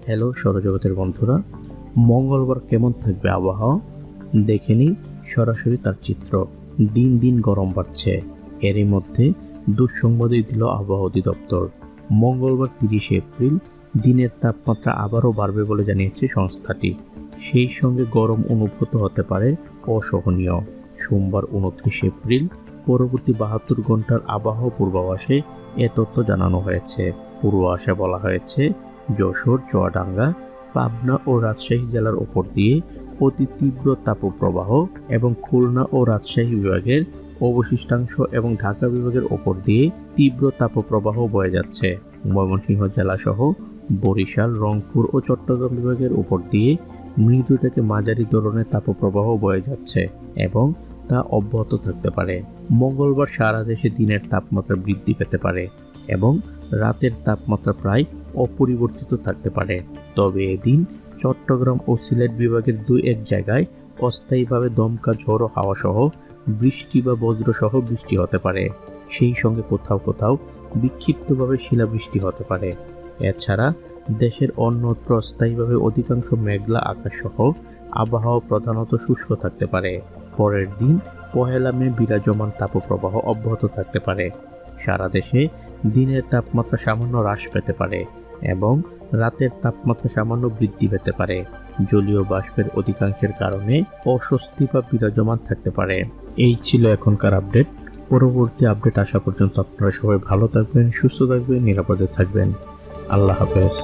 Hello সৌরজগতের বন্ধুরা, মঙ্গলবার কেমন থাকবে আবহাওয়া দেখে নিই সরাসরি তার চিত্র। দিন দিন গরম বাড়ছে, এরই মধ্যে দুঃসংবাদই দিল আবহাওয়া অধিদপ্তর। মঙ্গলবার 30 এপ্রিল দিনের তাপমাত্রা আবারও বাড়বে বলে জানিয়েছে সংস্থাটি। সেই সঙ্গে গরম অনুভূত হতে পারে অসহনীয়। সোমবার 29 এপ্রিল পরবর্তী 72 ঘন্টার আবহাওয়া পূর্বাভাসে এ তথ্য জানানো হয়েছে। পূর্বাভাসে বলা হয়েছে, যশোর, চুয়াডাঙ্গা, পাবনা ও রাজশাহী জেলার উপর দিয়ে অতি তীব্র তাপপ্রবাহ এবং খুলনা ও রাজশাহী বিভাগের অবশিষ্টাংশ এবং ঢাকা বিভাগের উপর দিয়ে তীব্র তাপপ্রবাহ বয়ে যাচ্ছে। ময়মনসিংহ জেলা সহ বরিশাল, রংপুর ও চট্টগ্রাম বিভাগের উপর দিয়ে মৃদু থেকে মাঝারি ধরনের তাপপ্রবাহ বয়ে যাচ্ছে এবং তা অব্যাহত থাকতে পারে। মঙ্গলবার সারা দেশে দিনের তাপমাত্রা বৃদ্ধি পেতে পারে এবং রাতের তাপমাত্রা প্রায় অপরিবর্তিত থাকতে পারে। তবে এদিন চট্টগ্রাম ও সিলেট বিভাগের 2-1 জায়গায় অস্থায়ীভাবে দমকা ঝোড়ো হাওয়া সহ বৃষ্টি বা বজ্র সহ বৃষ্টি হতে পারে। সেই সঙ্গে কোথাও কোথাও বিক্ষিপ্তভাবে শিলাবৃষ্টি হতে পারে। এছাড়া দেশের অন্যত্র অস্থায়ীভাবে অধিকাংশ মেঘলা আকাশ সহ আবহাওয়া প্রধানত শুষ্ক থাকতে পারে। পরের দিন 1 মে বিরাজমান তাপপ্রবাহ অব্যাহত থাকতে পারে। সারা দেশে দিনের তাপমাত্রা সামান্য হ্রাস পেতে পারে এবং রাতের তাপমাত্রা সামান্য বৃদ্ধি পেতে পারে। জলীয় বাষ্পের অধিকাংশের কারণে অস্বস্তি বা বিরাজমান থাকতে পারে। এই ছিল এখনকার আপডেট। পরবর্তী আপডেট আসা পর্যন্ত আপনারা সবাই ভালো থাকবেন, সুস্থ থাকবেন, নিরাপদে থাকবেন। আল্লাহ হাফেজ।